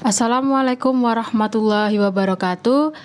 Assalamualaikum warahmatullahi wabarakatuh.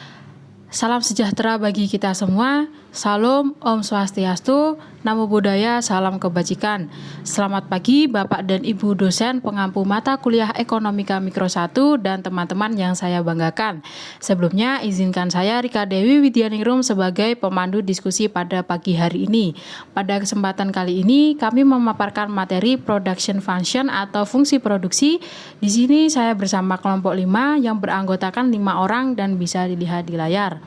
Salam sejahtera bagi kita semua. Salam, Om Swastiastu, Namo Buddhaya, salam kebajikan. Selamat pagi Bapak dan Ibu dosen pengampu mata kuliah Ekonomika Mikro 1 dan teman-teman yang saya banggakan. Sebelumnya izinkan saya Rika Dewi Widyaningrum sebagai pemandu diskusi pada pagi hari ini. Pada kesempatan kali ini kami memaparkan materi production function atau fungsi produksi. Di sini saya bersama kelompok 5 yang beranggotakan 5 orang dan bisa dilihat di layar.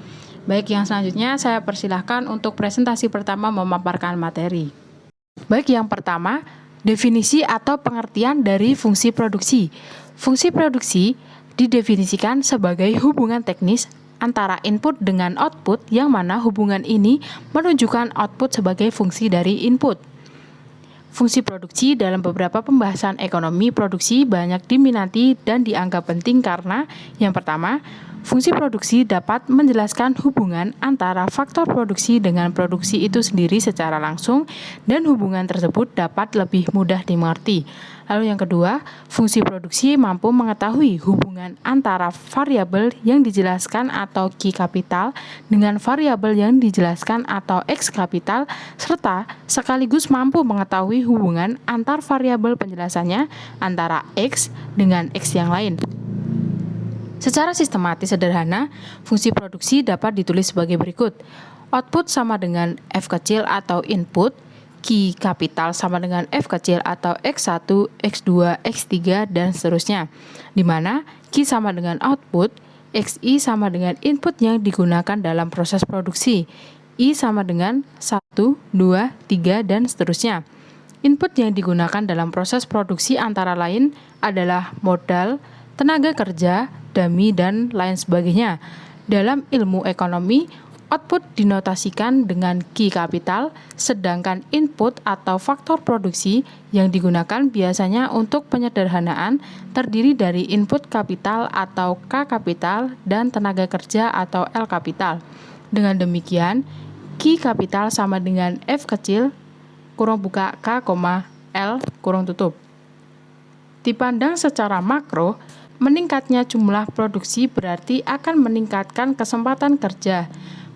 Baik, yang selanjutnya saya persilahkan untuk presentasi pertama memaparkan materi. Baik, yang pertama, definisi atau pengertian dari fungsi produksi. Fungsi produksi didefinisikan sebagai hubungan teknis antara input dengan output yang mana hubungan ini menunjukkan output sebagai fungsi dari input. Fungsi produksi dalam beberapa pembahasan ekonomi produksi banyak diminati dan dianggap penting karena yang pertama, fungsi produksi dapat menjelaskan hubungan antara faktor produksi dengan produksi itu sendiri secara langsung dan hubungan tersebut dapat lebih mudah dimengerti. Lalu yang kedua, fungsi produksi mampu mengetahui hubungan antara variabel yang dijelaskan atau Q kapital dengan variabel yang dijelaskan atau X kapital serta sekaligus mampu mengetahui hubungan antar variabel penjelasannya antara X dengan X yang lain. Secara sistematis sederhana, fungsi produksi dapat ditulis sebagai berikut. Output sama dengan F kecil atau input, Q kapital sama dengan F kecil atau X1, X2, X3, dan seterusnya. Di mana Q sama dengan output, XI sama dengan input yang digunakan dalam proses produksi, I sama dengan 1, 2, 3, dan seterusnya. Input yang digunakan dalam proses produksi antara lain adalah modal, tenaga kerja, dummy, dan lain sebagainya. Dalam ilmu ekonomi, output dinotasikan dengan Q kapital, sedangkan input atau faktor produksi yang digunakan biasanya untuk penyederhanaan terdiri dari input kapital atau K kapital dan tenaga kerja atau L kapital. Dengan demikian, Q kapital sama dengan F kecil, kurung buka K, L, kurung tutup. Dipandang secara makro, meningkatnya jumlah produksi berarti akan meningkatkan kesempatan kerja.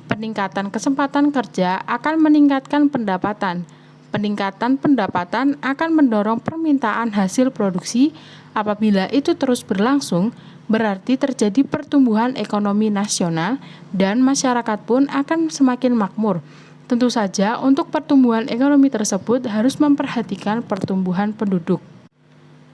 Peningkatan kesempatan kerja akan meningkatkan pendapatan. Peningkatan pendapatan akan mendorong permintaan hasil produksi. Apabila itu terus berlangsung, berarti terjadi pertumbuhan ekonomi nasional dan masyarakat pun akan semakin makmur. Tentu saja untuk pertumbuhan ekonomi tersebut harus memperhatikan pertumbuhan penduduk.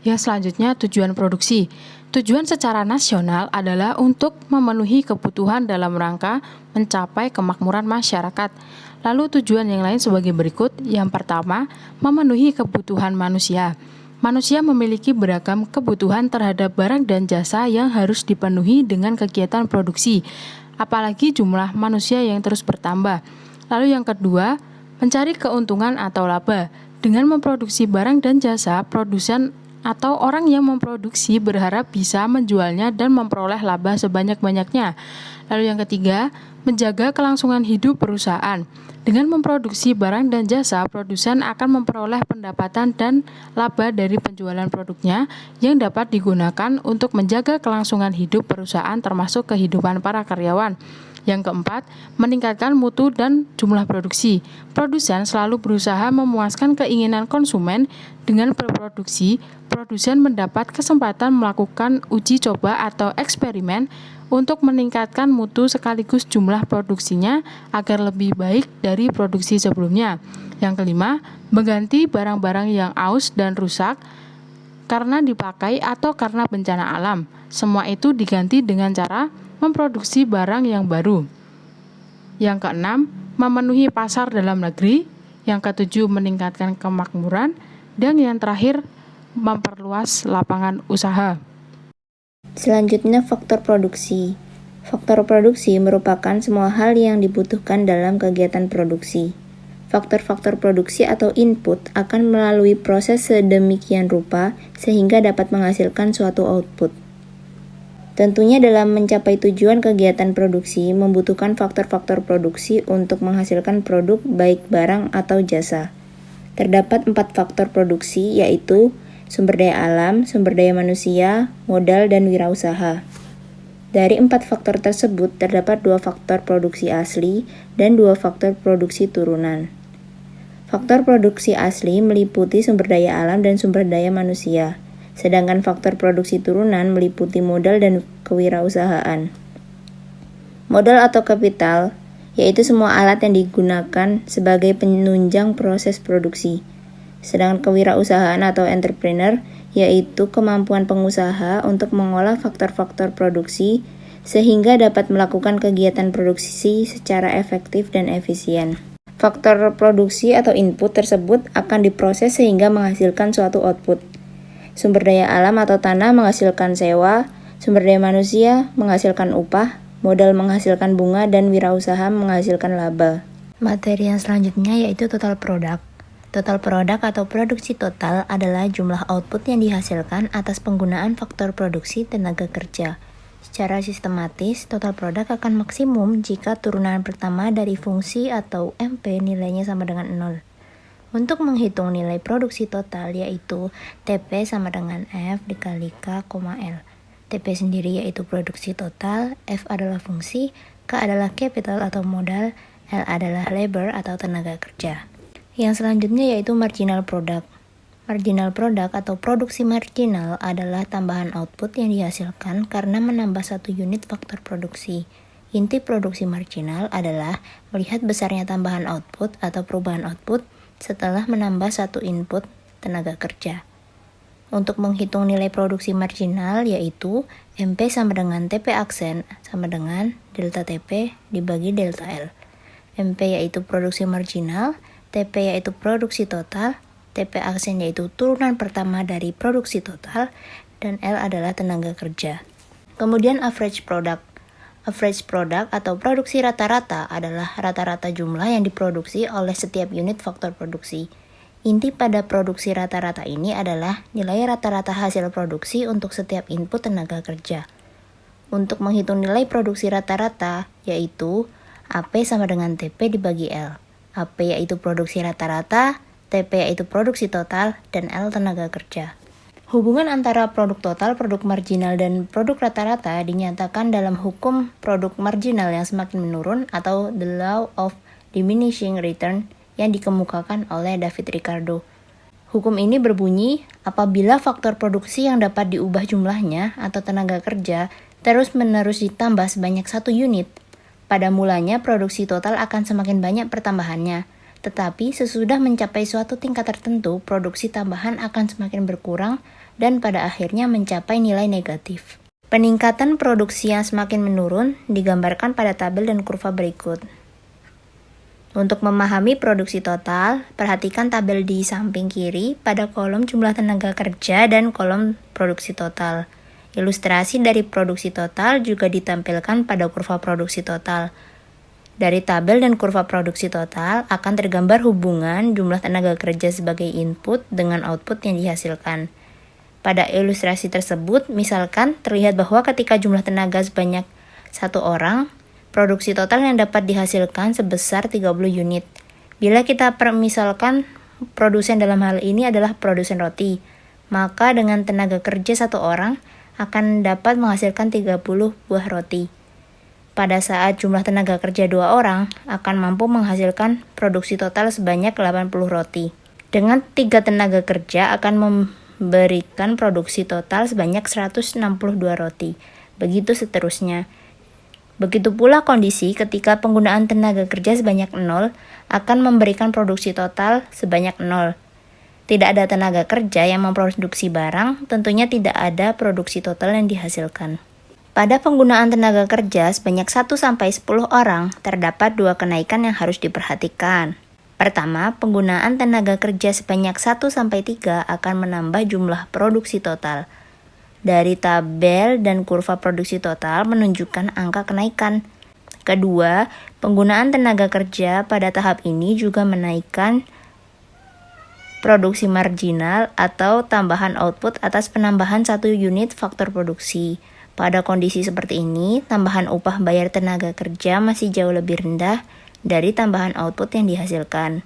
Yang selanjutnya, tujuan produksi. Tujuan secara nasional adalah untuk memenuhi kebutuhan dalam rangka mencapai kemakmuran masyarakat. Lalu tujuan yang lain sebagai berikut. Yang pertama, memenuhi kebutuhan manusia. Manusia memiliki beragam kebutuhan terhadap barang dan jasa yang harus dipenuhi dengan kegiatan produksi, apalagi jumlah manusia yang terus bertambah. Lalu yang kedua, mencari keuntungan atau laba. Dengan memproduksi barang dan jasa, produsen atau orang yang memproduksi berharap bisa menjualnya dan memperoleh laba sebanyak-banyaknya. Lalu yang ketiga, menjaga kelangsungan hidup perusahaan. Dengan memproduksi barang dan jasa, produsen akan memperoleh pendapatan dan laba dari penjualan produknya yang dapat digunakan untuk menjaga kelangsungan hidup perusahaan termasuk kehidupan para karyawan. Yang keempat, meningkatkan mutu dan jumlah produksi. Produsen selalu berusaha memuaskan keinginan konsumen. Dengan berproduksi, produsen mendapat kesempatan melakukan uji coba atau eksperimen untuk meningkatkan mutu sekaligus jumlah produksinya agar lebih baik dari produksi sebelumnya. Yang kelima, mengganti barang-barang yang aus dan rusak karena dipakai atau karena bencana alam. Semua itu diganti dengan cara memproduksi barang yang baru. Yang keenam, memenuhi pasar dalam negeri. Yang ketujuh, meningkatkan kemakmuran. Dan yang terakhir, memperluas lapangan usaha. Selanjutnya, faktor produksi. Faktor produksi merupakan semua hal yang dibutuhkan dalam kegiatan produksi. Faktor-faktor produksi atau input akan melalui proses sedemikian rupa sehingga dapat menghasilkan suatu output. Tentunya dalam mencapai tujuan kegiatan produksi membutuhkan faktor-faktor produksi untuk menghasilkan produk baik barang atau jasa. Terdapat 4 faktor produksi yaitu sumber daya alam, sumber daya manusia, modal, dan wirausaha. Dari 4 faktor tersebut, terdapat 2 faktor produksi asli dan 2 faktor produksi turunan. Faktor produksi asli meliputi sumber daya alam dan sumber daya manusia, sedangkan faktor produksi turunan meliputi modal dan kewirausahaan. Modal atau kapital, yaitu semua alat yang digunakan sebagai penunjang proses produksi. Sedangkan kewirausahaan atau entrepreneur, yaitu kemampuan pengusaha untuk mengolah faktor-faktor produksi sehingga dapat melakukan kegiatan produksi secara efektif dan efisien. Faktor produksi atau input tersebut akan diproses sehingga menghasilkan suatu output. Sumber daya alam atau tanah menghasilkan sewa, sumber daya manusia menghasilkan upah, modal menghasilkan bunga, dan wirausaha menghasilkan laba. Materi yang selanjutnya yaitu total product. Total product atau produksi total adalah jumlah output yang dihasilkan atas penggunaan faktor produksi tenaga kerja. Secara sistematis, total product akan maksimum jika turunan pertama dari fungsi atau MP nilainya sama dengan 0. Untuk menghitung nilai produksi total yaitu TP sama dengan F dikali K, L. TP sendiri yaitu produksi total, F adalah fungsi, K adalah capital atau modal, L adalah labor atau tenaga kerja. Yang selanjutnya yaitu marginal product. Marginal product atau produksi marginal adalah tambahan output yang dihasilkan karena menambah satu unit faktor produksi. Inti produksi marginal adalah melihat besarnya tambahan output atau perubahan output setelah menambah satu input tenaga kerja. Untuk menghitung nilai produksi marginal yaitu MP sama dengan TP aksen sama dengan delta TP dibagi delta L. MP yaitu produksi marginal, TP yaitu produksi total, TP aksen yaitu turunan pertama dari produksi total, dan L adalah tenaga kerja. Kemudian average product. Average product atau produksi rata-rata adalah rata-rata jumlah yang diproduksi oleh setiap unit faktor produksi. Inti pada produksi rata-rata ini adalah nilai rata-rata hasil produksi untuk setiap input tenaga kerja. Untuk menghitung nilai produksi rata-rata, yaitu AP sama dengan TP dibagi L. AP yaitu produksi rata-rata, TP yaitu produksi total, dan L tenaga kerja. Hubungan antara produk total, produk marginal, dan produk rata-rata dinyatakan dalam hukum produk marginal yang semakin menurun atau the law of diminishing return yang dikemukakan oleh David Ricardo. Hukum ini berbunyi, apabila faktor produksi yang dapat diubah jumlahnya atau tenaga kerja terus-menerus ditambah sebanyak satu unit, pada mulanya produksi total akan semakin banyak pertambahannya, tetapi sesudah mencapai suatu tingkat tertentu, produksi tambahan akan semakin berkurang dan pada akhirnya mencapai nilai negatif. Peningkatan produksi yang semakin menurun digambarkan pada tabel dan kurva berikut. Untuk memahami produksi total, perhatikan tabel di samping kiri pada kolom jumlah tenaga kerja dan kolom produksi total. Ilustrasi dari produksi total juga ditampilkan pada kurva produksi total. Dari tabel dan kurva produksi total akan tergambar hubungan jumlah tenaga kerja sebagai input dengan output yang dihasilkan. Pada ilustrasi tersebut, misalkan terlihat bahwa ketika jumlah tenaga sebanyak 1 orang, produksi total yang dapat dihasilkan sebesar 30 unit. Bila kita permisalkan produsen dalam hal ini adalah produsen roti, maka dengan tenaga kerja 1 orang akan dapat menghasilkan 30 buah roti. Pada saat jumlah tenaga kerja 2 orang akan mampu menghasilkan produksi total sebanyak 80 roti. Dengan 3 tenaga kerja akan memberikan produksi total sebanyak 162 roti. Begitu seterusnya. Begitu pula kondisi ketika penggunaan tenaga kerja sebanyak 0 akan memberikan produksi total sebanyak 0. Tidak ada tenaga kerja yang memproduksi barang, tentunya tidak ada produksi total yang dihasilkan. Pada penggunaan tenaga kerja sebanyak 1-10 orang, terdapat 2 kenaikan yang harus diperhatikan. Pertama, penggunaan tenaga kerja sebanyak 1-3 akan menambah jumlah produksi total. Dari tabel dan kurva produksi total menunjukkan angka kenaikan. Kedua, penggunaan tenaga kerja pada tahap ini juga menaikkan produksi marginal atau tambahan output atas penambahan 1 unit faktor produksi. Pada kondisi seperti ini, tambahan upah bayar tenaga kerja masih jauh lebih rendah dari tambahan output yang dihasilkan,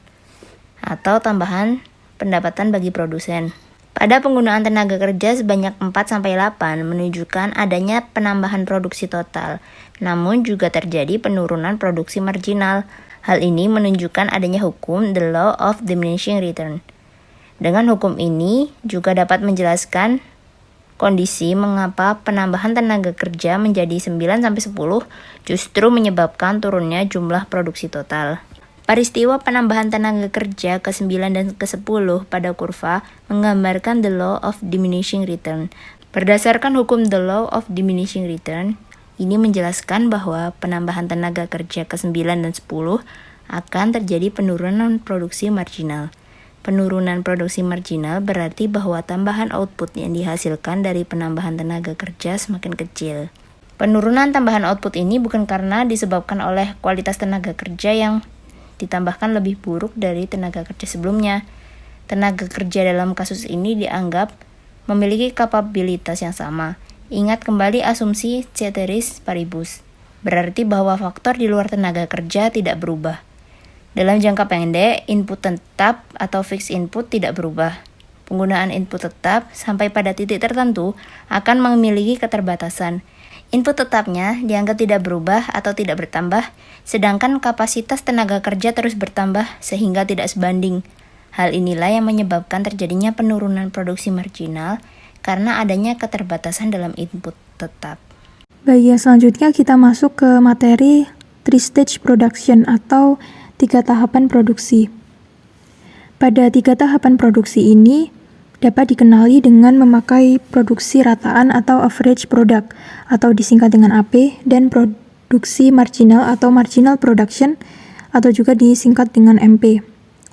atau tambahan pendapatan bagi produsen. Pada penggunaan tenaga kerja sebanyak 4-8 menunjukkan adanya penambahan produksi total, namun juga terjadi penurunan produksi marginal. Hal ini menunjukkan adanya hukum the law of diminishing return. Dengan hukum ini juga dapat menjelaskan kondisi mengapa penambahan tenaga kerja menjadi 9-10 justru menyebabkan turunnya jumlah produksi total. Peristiwa penambahan tenaga kerja ke-9 dan ke-10 pada kurva menggambarkan the law of diminishing return. Berdasarkan hukum the law of diminishing return, ini menjelaskan bahwa penambahan tenaga kerja ke-9 dan 10 akan terjadi penurunan produksi marginal. Penurunan produksi marginal berarti bahwa tambahan output yang dihasilkan dari penambahan tenaga kerja semakin kecil. Penurunan tambahan output ini bukan karena disebabkan oleh kualitas tenaga kerja yang ditambahkan lebih buruk dari tenaga kerja sebelumnya. Tenaga kerja dalam kasus ini dianggap memiliki kapabilitas yang sama. Ingat kembali asumsi ceteris paribus, berarti bahwa faktor di luar tenaga kerja tidak berubah. Dalam jangka pendek, input tetap atau fixed input tidak berubah. Penggunaan input tetap sampai pada titik tertentu akan memiliki keterbatasan. Input tetapnya dianggap tidak berubah atau tidak bertambah, sedangkan kapasitas tenaga kerja terus bertambah sehingga tidak sebanding. Hal inilah yang menyebabkan terjadinya penurunan produksi marginal karena adanya keterbatasan dalam input tetap. Baik, selanjutnya kita masuk ke materi 3-stage production atau 3 tahapan produksi. Pada 3 tahapan produksi ini dapat dikenali dengan memakai produksi rataan atau average product atau disingkat dengan AP, dan produksi marginal atau marginal production atau juga disingkat dengan MP.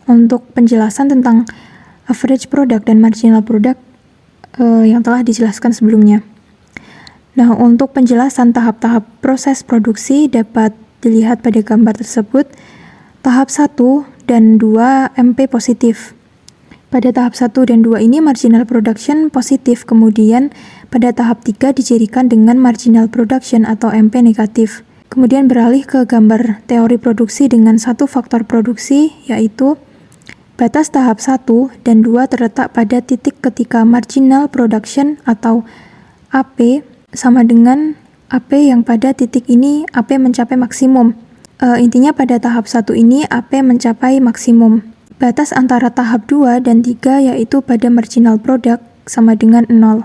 Untuk penjelasan tentang average product dan marginal product yang telah dijelaskan sebelumnya. Nah, untuk penjelasan tahap-tahap proses produksi dapat dilihat pada gambar tersebut. Tahap 1 dan 2 MP positif. Pada tahap 1 dan 2 ini marginal production positif, kemudian pada tahap 3 dijadikan dengan marginal production atau MP negatif. Kemudian beralih ke gambar teori produksi dengan satu faktor produksi, yaitu batas tahap 1 dan 2 terletak pada titik ketika marginal production atau AP sama dengan AP yang pada titik ini AP mencapai maksimum. Intinya pada tahap 1 ini AP mencapai maksimum. Batas antara tahap 2 dan 3 yaitu pada marginal product sama dengan 0.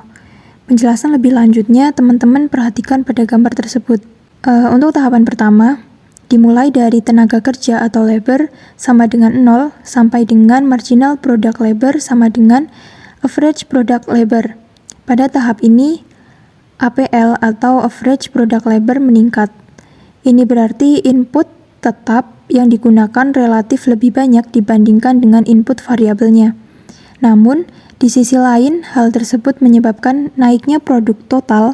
Penjelasan lebih lanjutnya teman-teman perhatikan pada gambar tersebut. Untuk tahapan pertama, dimulai dari tenaga kerja atau labor sama dengan 0 sampai dengan marginal product labor sama dengan average product labor. Pada tahap ini, APL atau average product labor meningkat. Ini berarti input tetap yang digunakan relatif lebih banyak dibandingkan dengan input variabelnya. Namun, di sisi lain, hal tersebut menyebabkan naiknya produk total,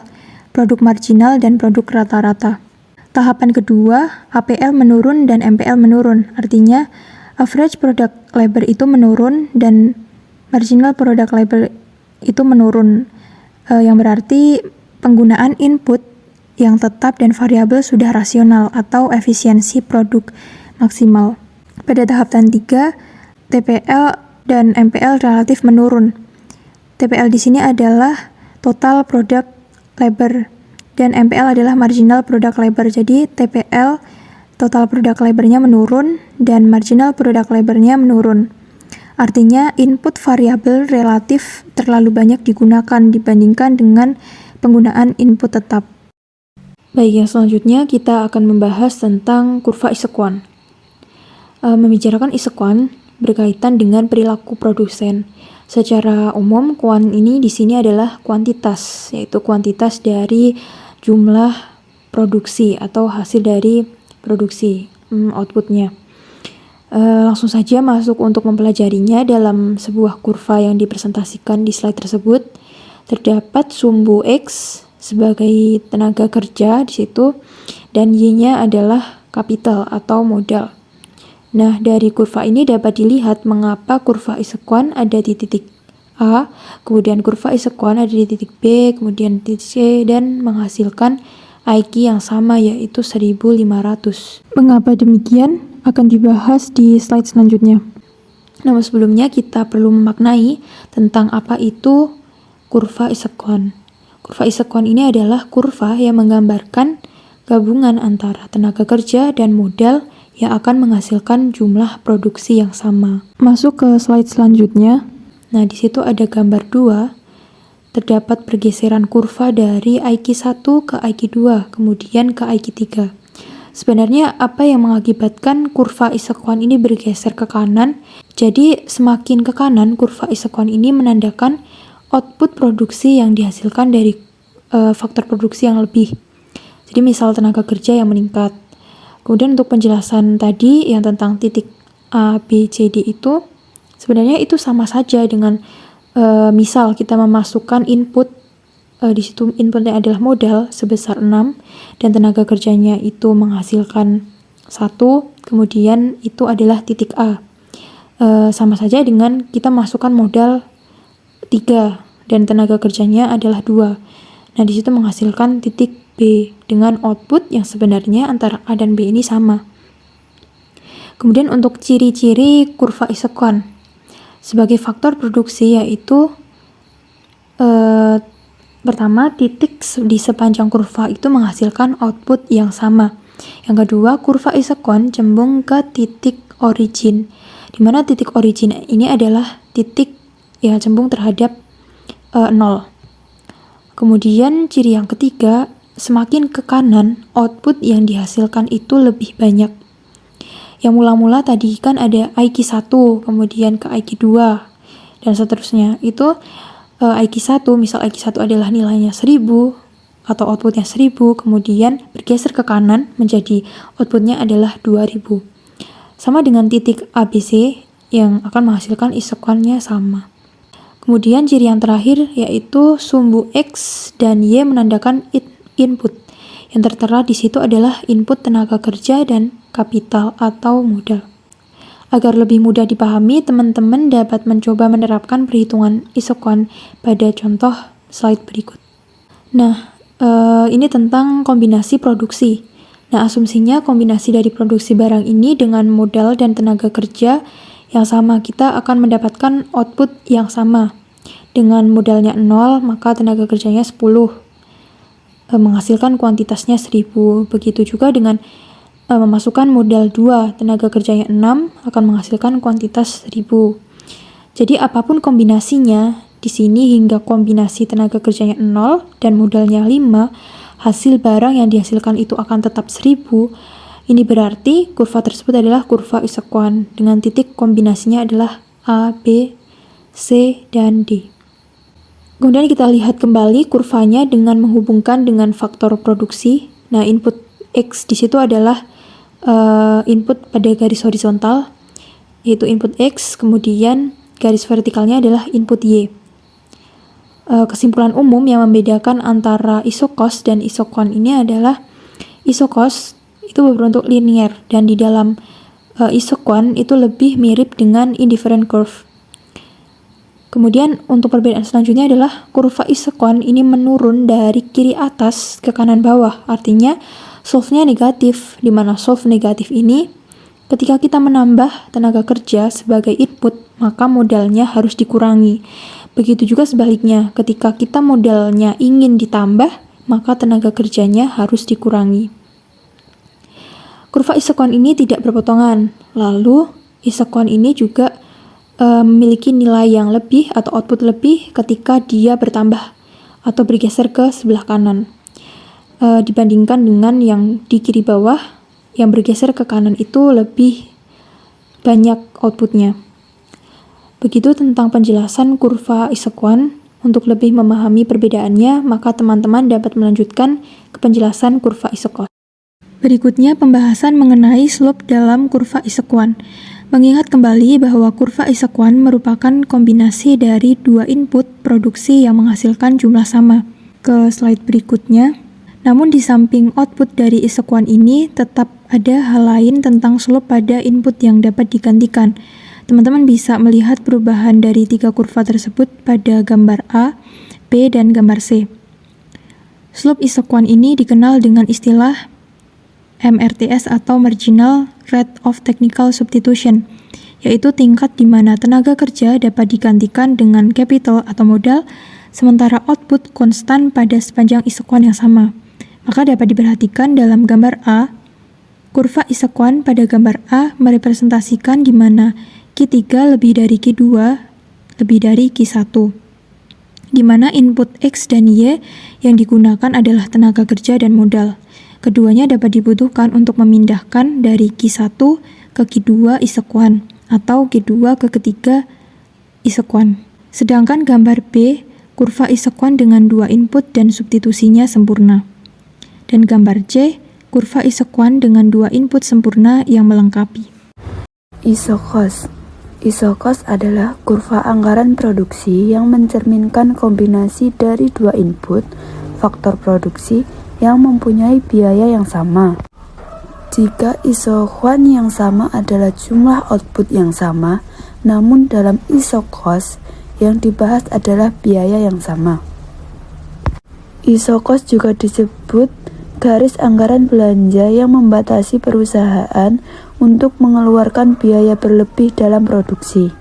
produk marginal, dan produk rata-rata. Tahapan kedua, APL menurun dan MPL menurun. Artinya, average product labor itu menurun dan marginal product labor itu menurun. Yang berarti penggunaan input yang tetap dan variabel sudah rasional atau efisiensi produk maksimal. Pada tahap 3, TPL dan MPL relatif menurun. TPL di sini adalah total product labor dan MPL adalah marginal product labor. Jadi TPL total product labornya menurun dan marginal product labornya menurun. Artinya input variabel relatif terlalu banyak digunakan dibandingkan dengan penggunaan input tetap. Baik, yang selanjutnya kita akan membahas tentang kurva Isequan. Membicarakan Isequan berkaitan dengan perilaku produsen. Secara umum, kuan ini di sini adalah kuantitas, yaitu kuantitas dari jumlah produksi atau hasil dari produksi, outputnya. Langsung saja masuk untuk mempelajarinya. Dalam sebuah kurva yang dipresentasikan di slide tersebut, terdapat sumbu X sebagai tenaga kerja di situ, dan Y-nya adalah kapital atau modal. Nah, dari kurva ini dapat dilihat mengapa kurva Isequan ada di titik A, kemudian kurva Isequan ada di titik B, kemudian titik C, dan menghasilkan IQ yang sama yaitu 1500. Mengapa demikian? Akan dibahas di slide selanjutnya. Namun sebelumnya kita perlu memaknai tentang apa itu kurva isequant. Kurva isequant ini adalah kurva yang menggambarkan gabungan antara tenaga kerja dan modal yang akan menghasilkan jumlah produksi yang sama. Masuk ke slide selanjutnya. Nah, di situ ada gambar 2. Terdapat pergeseran kurva dari IQ1 ke IQ2, kemudian ke IQ3. Sebenarnya apa yang mengakibatkan kurva isequant ini bergeser ke kanan? Jadi semakin ke kanan, kurva isequant ini menandakan output produksi yang dihasilkan dari faktor produksi yang lebih. Jadi misal tenaga kerja yang meningkat. Kemudian untuk penjelasan tadi yang tentang titik A, B, C, D itu sebenarnya itu sama saja dengan misal kita memasukkan input, di situ inputnya adalah modal sebesar 6 dan tenaga kerjanya itu menghasilkan 1, kemudian itu adalah titik A. Sama saja dengan kita masukkan modal 3 dan tenaga kerjanya adalah 2. Nah, di situ menghasilkan titik B dengan output yang sebenarnya antara A dan B ini sama. Kemudian untuk ciri-ciri kurva isequant sebagai faktor produksi yaitu pertama, titik di sepanjang kurva itu menghasilkan output yang sama. Yang kedua, kurva isequant cembung ke titik origin, di mana titik origin ini adalah titik yang cembung terhadap 0. Kemudian ciri yang ketiga, semakin ke kanan, output yang dihasilkan itu lebih banyak. Yang mula-mula tadi kan ada IQ1, kemudian ke IQ2, dan seterusnya. Itu IQ1, misal IQ1 adalah nilainya 1000, atau outputnya 1000, kemudian bergeser ke kanan menjadi outputnya adalah 2000. Sama dengan titik ABC yang akan menghasilkan isequantnya sama. Kemudian ciri yang terakhir yaitu sumbu X dan Y menandakan input. Yang tertera di situ adalah input tenaga kerja dan kapital atau modal. Agar lebih mudah dipahami, teman-teman dapat mencoba menerapkan perhitungan isequant pada contoh slide berikut. Nah, ini tentang kombinasi produksi. Nah, asumsinya kombinasi dari produksi barang ini dengan modal dan tenaga kerja yang sama, kita akan mendapatkan output yang sama. Dengan modalnya 0, maka tenaga kerjanya 10, menghasilkan kuantitasnya 1000. Begitu juga dengan memasukkan modal 2, tenaga kerjanya 6, akan menghasilkan kuantitas 1000. Jadi apapun kombinasinya, di sini hingga kombinasi tenaga kerjanya 0 dan modalnya 5, hasil barang yang dihasilkan itu akan tetap 1000. Ini berarti kurva tersebut adalah kurva isequant dengan titik kombinasinya adalah A, B, C, dan D. Kemudian kita lihat kembali kurvanya dengan menghubungkan dengan faktor produksi. Nah, input X di situ adalah input pada garis horizontal, yaitu input X, kemudian garis vertikalnya adalah input Y. Kesimpulan umum yang membedakan antara isocost dan isequant ini adalah isocost itu berbentuk linear dan di dalam isequant itu lebih mirip dengan indifferent curve. Kemudian untuk perbedaan selanjutnya adalah kurva isequant ini menurun dari kiri atas ke kanan bawah, artinya solve-nya negatif, di mana solve negatif ini ketika kita menambah tenaga kerja sebagai input, maka modalnya harus dikurangi. Begitu juga sebaliknya, ketika kita modalnya ingin ditambah, maka tenaga kerjanya harus dikurangi. Kurva isequant ini tidak berpotongan, lalu isequant ini juga memiliki nilai yang lebih atau output lebih ketika dia bertambah atau bergeser ke sebelah kanan. Dibandingkan dengan yang di kiri bawah, yang bergeser ke kanan itu lebih banyak outputnya. Begitu tentang penjelasan kurva isequant. Untuk lebih memahami perbedaannya, maka teman-teman dapat melanjutkan ke penjelasan kurva isequant. Berikutnya pembahasan mengenai slope dalam kurva isequant. Mengingat kembali bahwa kurva isequant merupakan kombinasi dari dua input produksi yang menghasilkan jumlah sama. Ke slide berikutnya. Namun di samping output dari isequant ini, tetap ada hal lain tentang slope pada input yang dapat digantikan. Teman-teman bisa melihat perubahan dari tiga kurva tersebut pada gambar A, B, dan gambar C. Slope isequant ini dikenal dengan istilah MRTS atau Marginal Rate of Technical Substitution, yaitu tingkat di mana tenaga kerja dapat digantikan dengan capital atau modal, sementara output konstan pada sepanjang isekuan yang sama. Maka dapat diperhatikan dalam gambar A, kurva isekuan pada gambar A merepresentasikan di mana Q3 lebih dari Q2 lebih dari Q1, di mana input X dan Y yang digunakan adalah tenaga kerja dan modal. Keduanya dapat dibutuhkan untuk memindahkan dari Q1 ke Q2 isekuan atau Q2 ke ketiga isekuan. Sedangkan gambar B, kurva isekuan dengan dua input dan substitusinya sempurna. Dan gambar C, kurva isekuan dengan dua input sempurna yang melengkapi. Isokos. Isokos adalah kurva anggaran produksi yang mencerminkan kombinasi dari dua input, faktor produksi, yang mempunyai biaya yang sama. Jika isokuan yang sama adalah jumlah output yang sama, namun dalam isokos yang dibahas adalah biaya yang sama. Isokos juga disebut garis anggaran belanja yang membatasi perusahaan untuk mengeluarkan biaya berlebih dalam produksi.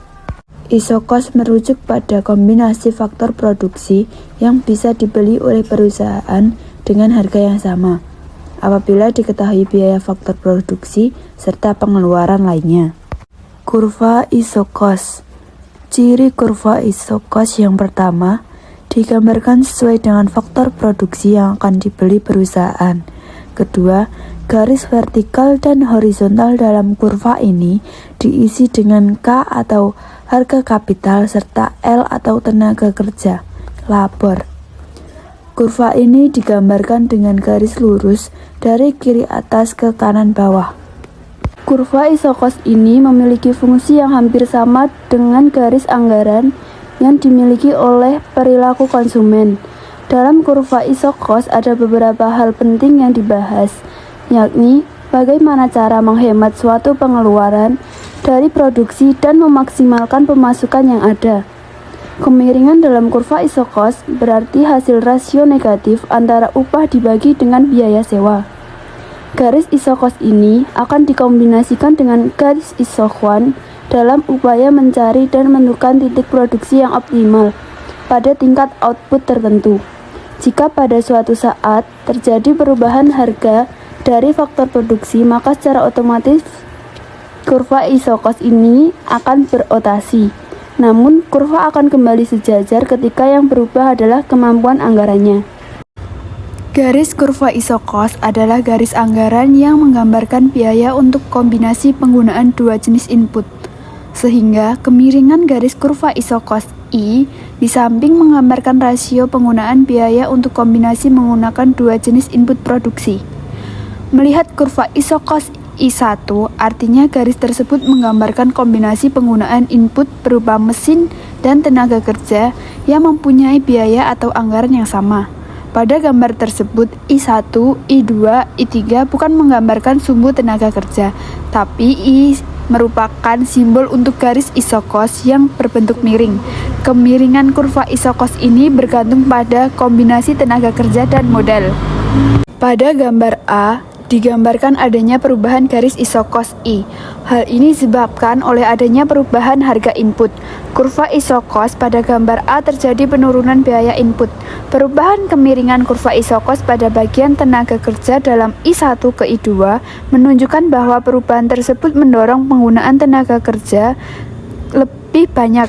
Isokos merujuk pada kombinasi faktor produksi yang bisa dibeli oleh perusahaan dengan harga yang sama, apabila diketahui biaya faktor produksi serta pengeluaran lainnya. Kurva isokos. Ciri kurva isokos yang pertama, digambarkan sesuai dengan faktor produksi yang akan dibeli perusahaan. Kedua, garis vertikal dan horizontal dalam kurva ini diisi dengan K atau harga kapital serta L atau tenaga kerja, labor. Kurva ini digambarkan dengan garis lurus dari kiri atas ke kanan bawah. Kurva isokos ini memiliki fungsi yang hampir sama dengan garis anggaran yang dimiliki oleh perilaku konsumen. Dalam kurva isokos ada beberapa hal penting yang dibahas, yakni bagaimana cara menghemat suatu pengeluaran dari produksi dan memaksimalkan pemasukan yang ada. Kemiringan dalam kurva isokos berarti hasil rasio negatif antara upah dibagi dengan biaya sewa. Garis isokos ini akan dikombinasikan dengan garis isokuan dalam upaya mencari dan menentukan titik produksi yang optimal pada tingkat output tertentu. Jika pada suatu saat terjadi perubahan harga dari faktor produksi, maka secara otomatis kurva isokos ini akan berotasi. Namun, kurva akan kembali sejajar ketika yang berubah adalah kemampuan anggarannya. Garis kurva isokos adalah garis anggaran yang menggambarkan biaya untuk kombinasi penggunaan dua jenis input. Sehingga kemiringan garis kurva isokos I di samping menggambarkan rasio penggunaan biaya untuk kombinasi menggunakan dua jenis input produksi. Melihat kurva isokos I1, artinya garis tersebut menggambarkan kombinasi penggunaan input berupa mesin dan tenaga kerja yang mempunyai biaya atau anggaran yang sama. Pada gambar tersebut, I1, I2, I3 bukan menggambarkan sumbu tenaga kerja, tapi I merupakan simbol untuk garis isokos yang berbentuk miring. Kemiringan kurva isokos ini bergantung pada kombinasi tenaga kerja dan modal. Pada gambar A, digambarkan adanya perubahan garis isokos I. Hal ini disebabkan oleh adanya perubahan harga input. Kurva isokos pada gambar A terjadi penurunan biaya input. Perubahan kemiringan kurva isokos pada bagian tenaga kerja dalam I1 ke I2 menunjukkan bahwa perubahan tersebut mendorong penggunaan tenaga kerja lebih banyak.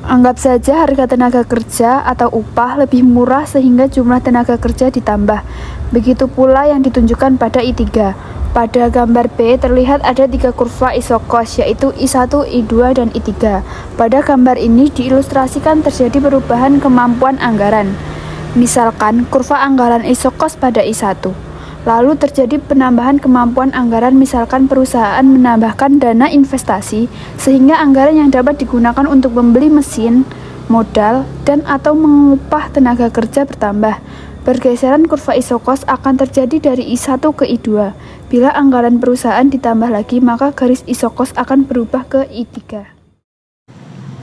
Anggap saja harga tenaga kerja atau upah lebih murah sehingga jumlah tenaga kerja ditambah. Begitu pula yang ditunjukkan pada I3. Pada gambar B terlihat ada 3 kurva isokos, yaitu I1, I2, dan I3. Pada gambar ini diilustrasikan terjadi perubahan kemampuan anggaran. Misalkan kurva anggaran isokos pada I1. Lalu terjadi penambahan kemampuan anggaran, misalkan perusahaan menambahkan dana investasi sehingga anggaran yang dapat digunakan untuk membeli mesin, modal, dan atau mengupah tenaga kerja bertambah. Pergeseran kurva isokos akan terjadi dari I1 ke I2. Bila anggaran perusahaan ditambah lagi, maka garis isokos akan berubah ke I3.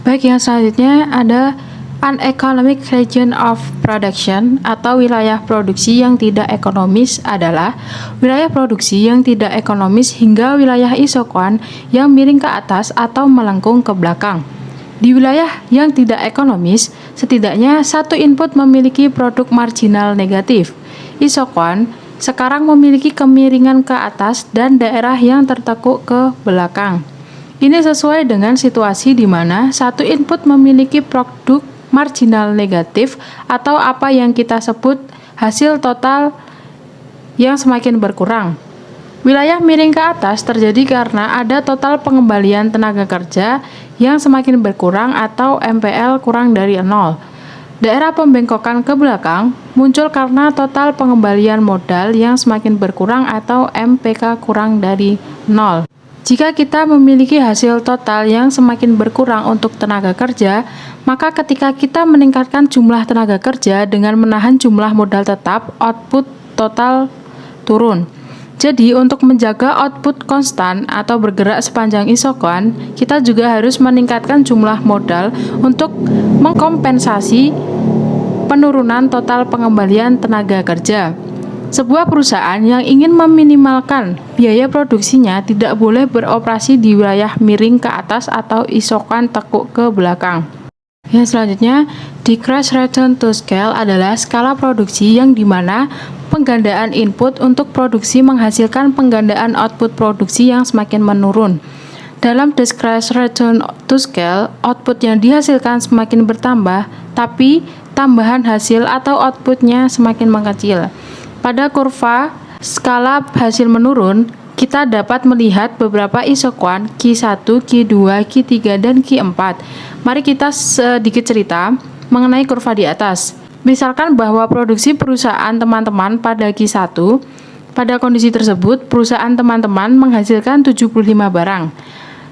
Baik, yang selanjutnya ada Uneconomic region of production atau wilayah produksi yang tidak ekonomis adalah wilayah produksi yang tidak ekonomis hingga wilayah isokuan yang miring ke atas atau melengkung ke belakang. Di wilayah yang tidak ekonomis, setidaknya satu input memiliki produk marginal negatif. Isokuan sekarang memiliki kemiringan ke atas dan daerah yang tertekuk ke belakang. Ini sesuai dengan situasi di mana satu input memiliki produk marginal negatif atau apa yang kita sebut hasil total yang semakin berkurang. Wilayah miring ke atas terjadi karena ada total pengembalian tenaga kerja yang semakin berkurang atau MPL kurang dari 0. Daerah pembengkokan ke belakang muncul karena total pengembalian modal yang semakin berkurang atau MPK kurang dari 0. Jika kita memiliki hasil total yang semakin berkurang untuk tenaga kerja, maka ketika kita meningkatkan jumlah tenaga kerja dengan menahan jumlah modal tetap, output total turun. Jadi, untuk menjaga output konstan atau bergerak sepanjang isokuan, kita juga harus meningkatkan jumlah modal untuk mengkompensasi penurunan total pengembalian tenaga kerja. Sebuah perusahaan yang ingin meminimalkan biaya produksinya tidak boleh beroperasi di wilayah miring ke atas atau isokuan tekuk ke belakang. Yang selanjutnya, decrease return to scale adalah skala produksi yang dimana penggandaan input untuk produksi menghasilkan penggandaan output produksi yang semakin menurun. Dalam decrease return to scale, output yang dihasilkan semakin bertambah, tapi tambahan hasil atau outputnya semakin mengecil. Pada kurva skala hasil menurun, kita dapat melihat beberapa isokuan Q1, Q2, Q3, dan Q4. Mari kita sedikit cerita mengenai kurva di atas. Misalkan bahwa produksi perusahaan teman-teman pada Q1, pada kondisi tersebut perusahaan teman-teman menghasilkan 75 barang.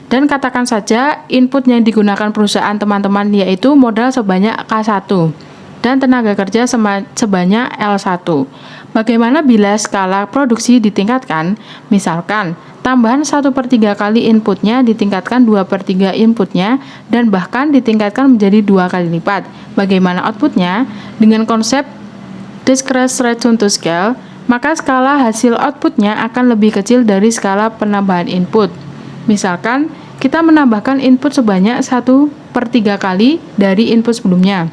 Dan katakan saja input yang digunakan perusahaan teman-teman yaitu modal sebanyak K1 dan tenaga kerja sebanyak L1. Bagaimana bila skala produksi ditingkatkan? Misalkan, tambahan 1/3 kali inputnya ditingkatkan 2/3 inputnya dan bahkan ditingkatkan menjadi 2 kali lipat. Bagaimana outputnya? Dengan konsep decrease return to scale, maka skala hasil outputnya akan lebih kecil dari skala penambahan input. Misalkan, kita menambahkan input sebanyak 1/3 kali dari input sebelumnya.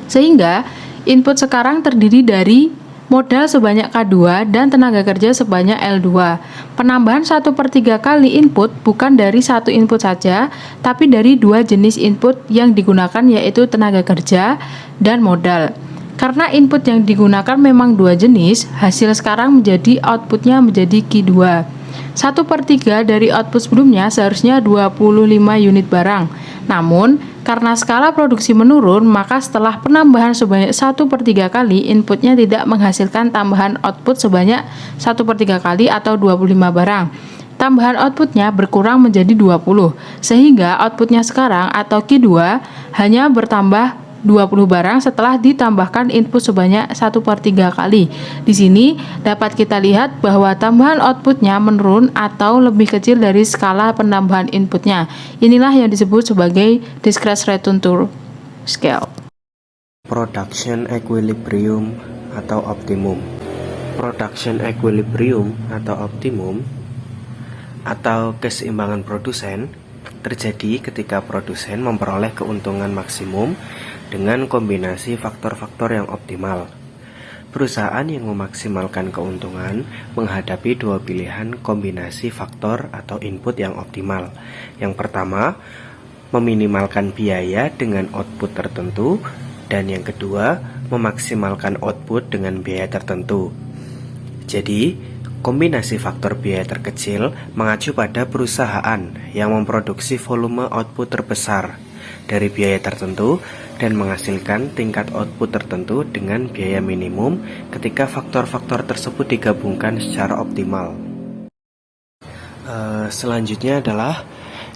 Sehingga, input sekarang terdiri dari modal sebanyak K2 dan tenaga kerja sebanyak L2. Penambahan 1/3 kali input bukan dari satu input saja, tapi dari dua jenis input yang digunakan yaitu tenaga kerja dan modal. Karena input yang digunakan memang dua jenis, hasil sekarang menjadi outputnya menjadi Q2. 1/3 dari output sebelumnya seharusnya 25 unit barang. Namun, karena skala produksi menurun, maka setelah penambahan sebanyak 1/3 kali, inputnya tidak menghasilkan tambahan output sebanyak 1/3 kali atau 25 barang. Tambahan outputnya berkurang menjadi 20, sehingga outputnya sekarang atau Q2 hanya bertambah 20 barang setelah ditambahkan input sebanyak 1/3 kali. Di sini dapat kita lihat bahwa tambahan outputnya menurun atau lebih kecil dari skala penambahan inputnya. Inilah yang disebut sebagai decrease return to scale. Production equilibrium atau optimum. Production equilibrium atau optimum atau keseimbangan produsen terjadi ketika produsen memperoleh keuntungan maksimum dengan kombinasi faktor-faktor yang optimal. Perusahaan yang memaksimalkan keuntungan menghadapi dua pilihan kombinasi faktor atau input yang optimal. Yang pertama, meminimalkan biaya dengan output tertentu, dan yang kedua, memaksimalkan output dengan biaya tertentu. Jadi, kombinasi faktor biaya terkecil mengacu pada perusahaan yang memproduksi volume output terbesar dari biaya tertentu dan menghasilkan tingkat output tertentu dengan biaya minimum ketika faktor-faktor tersebut digabungkan secara optimal. Selanjutnya adalah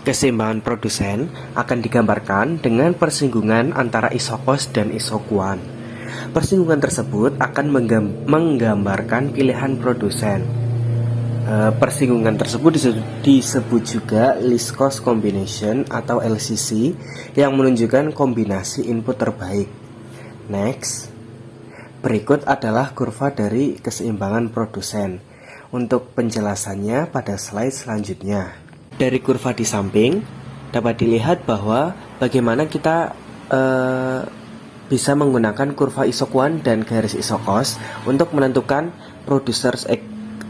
keseimbangan produsen akan digambarkan dengan persinggungan antara isokos dan isokuan. Persinggungan tersebut akan menggambarkan pilihan produsen. Persinggungan tersebut disebut juga least cost combination atau LCC yang menunjukkan kombinasi input terbaik. Next, berikut adalah kurva dari keseimbangan produsen. Untuk penjelasannya pada slide selanjutnya. Dari kurva di samping dapat dilihat bahwa bagaimana kita bisa menggunakan kurva isokuan dan garis isokos untuk menentukan producers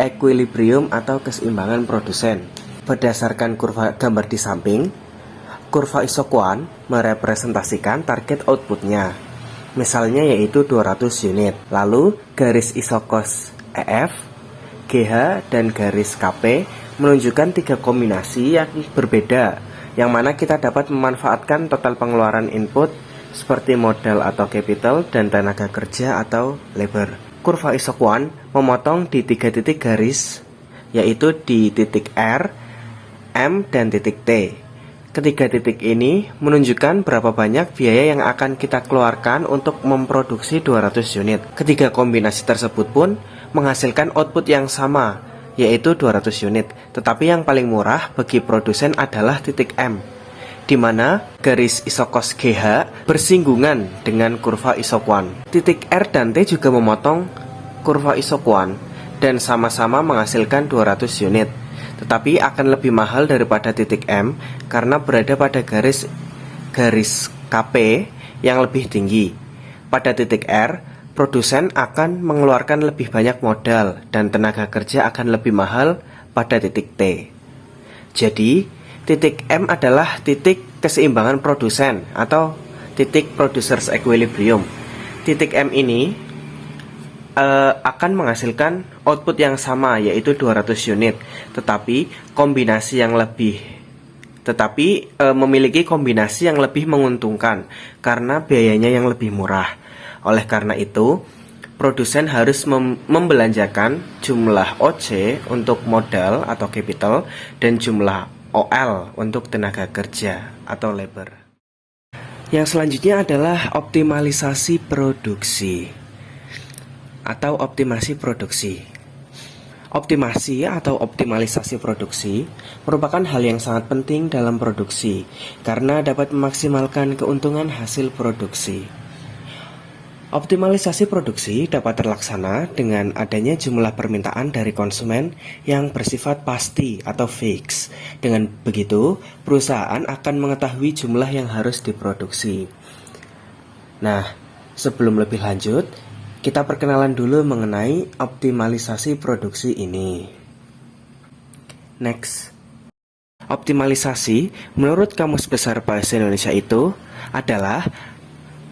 equilibrium atau keseimbangan produsen. Berdasarkan kurva gambar di samping, kurva isokuan merepresentasikan target outputnya, misalnya yaitu 200 unit. Lalu garis isokos EF, GH, dan garis KP menunjukkan 3 kombinasi yang berbeda, yang mana kita dapat memanfaatkan total pengeluaran input seperti modal atau capital dan tenaga kerja atau labor. Kurva isokuan memotong di 3 titik garis, yaitu di titik R, M, dan titik T. Ketiga titik ini menunjukkan berapa banyak biaya yang akan kita keluarkan untuk memproduksi 200 unit. Ketiga kombinasi tersebut pun menghasilkan output yang sama, yaitu 200 unit. Tetapi yang paling murah bagi produsen adalah titik M, di mana garis isokos GH bersinggungan dengan kurva isokuan. Titik R dan T juga memotong kurva isokuan dan sama-sama menghasilkan 200 unit, tetapi akan lebih mahal daripada titik M karena berada pada garis KP yang lebih tinggi. Pada titik R, produsen akan mengeluarkan lebih banyak modal dan tenaga kerja akan lebih mahal pada titik T. Jadi, titik M adalah titik keseimbangan produsen atau titik producers equilibrium. Titik M ini akan menghasilkan output yang sama, yaitu 200 unit, tetapi memiliki kombinasi yang lebih menguntungkan karena biayanya yang lebih murah. Oleh karena itu, produsen harus membelanjakan jumlah OC untuk modal atau capital dan jumlah OL untuk tenaga kerja atau labor. Yang selanjutnya adalah optimalisasi produksi atau optimasi produksi. Optimasi atau optimalisasi produksi merupakan hal yang sangat penting dalam produksi karena dapat memaksimalkan keuntungan hasil produksi. Optimalisasi produksi dapat terlaksana dengan adanya jumlah permintaan dari konsumen yang bersifat pasti atau fix. Dengan begitu, perusahaan akan mengetahui jumlah yang harus diproduksi. Nah, sebelum lebih lanjut, kita perkenalan dulu mengenai optimalisasi produksi ini. Next. Optimalisasi menurut Kamus Besar Bahasa Indonesia itu adalah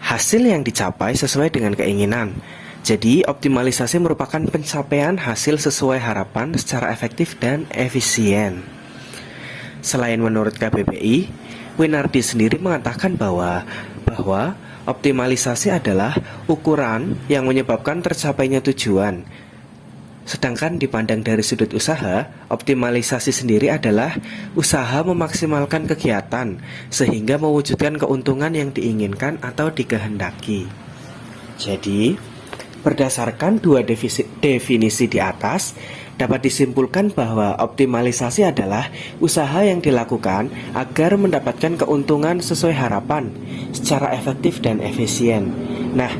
hasil yang dicapai sesuai dengan keinginan. Jadi, optimalisasi merupakan pencapaian hasil sesuai harapan secara efektif dan efisien. Selain menurut KBBI, Winardi sendiri mengatakan bahwa optimalisasi adalah ukuran yang menyebabkan tercapainya tujuan. Sedangkan dipandang dari sudut usaha, optimalisasi sendiri adalah usaha memaksimalkan kegiatan sehingga mewujudkan keuntungan yang diinginkan atau dikehendaki. Jadi, berdasarkan dua definisi di atas, dapat disimpulkan bahwa optimalisasi adalah usaha yang dilakukan agar mendapatkan keuntungan sesuai harapan secara efektif dan efisien. Nah,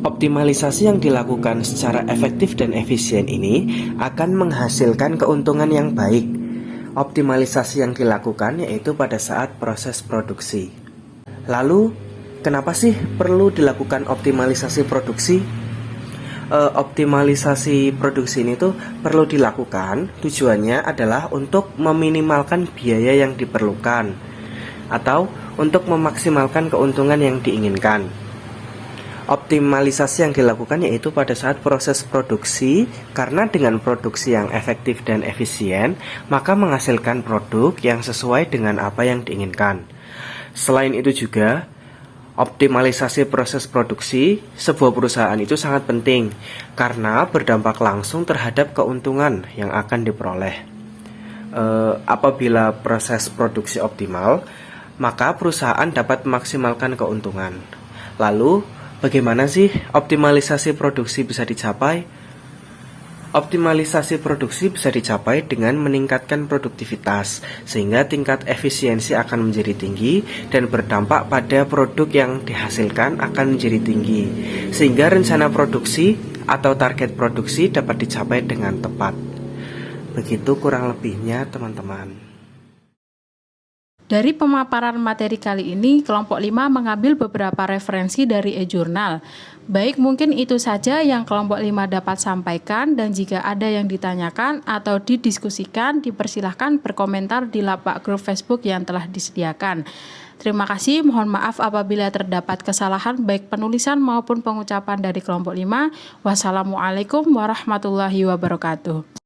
optimalisasi yang dilakukan secara efektif dan efisien ini akan menghasilkan keuntungan yang baik. Optimalisasi yang dilakukan yaitu pada saat proses produksi. Lalu, kenapa sih perlu dilakukan optimalisasi produksi? Optimalisasi produksi ini tuh perlu dilakukan, tujuannya adalah untuk meminimalkan biaya yang diperlukan atau untuk memaksimalkan keuntungan yang diinginkan. Optimalisasi yang dilakukan yaitu pada saat proses produksi, karena dengan produksi yang efektif dan efisien, maka menghasilkan produk yang sesuai dengan apa yang diinginkan. Selain itu juga, optimalisasi proses produksi sebuah perusahaan itu sangat penting karena berdampak langsung terhadap keuntungan yang akan diperoleh. Apabila proses produksi optimal, maka perusahaan dapat memaksimalkan keuntungan. Lalu, bagaimana sih optimalisasi produksi bisa dicapai? Optimalisasi produksi bisa dicapai dengan meningkatkan produktivitas, sehingga tingkat efisiensi akan menjadi tinggi dan berdampak pada produk yang dihasilkan akan menjadi tinggi, sehingga rencana produksi atau target produksi dapat dicapai dengan tepat. Begitu kurang lebihnya, teman-teman. Dari pemaparan materi kali ini, kelompok 5 mengambil beberapa referensi dari e-jurnal. Baik, mungkin itu saja yang kelompok 5 dapat sampaikan, dan jika ada yang ditanyakan atau didiskusikan, dipersilahkan berkomentar di lapak grup Facebook yang telah disediakan. Terima kasih, mohon maaf apabila terdapat kesalahan baik penulisan maupun pengucapan dari kelompok 5. Wassalamualaikum warahmatullahi wabarakatuh.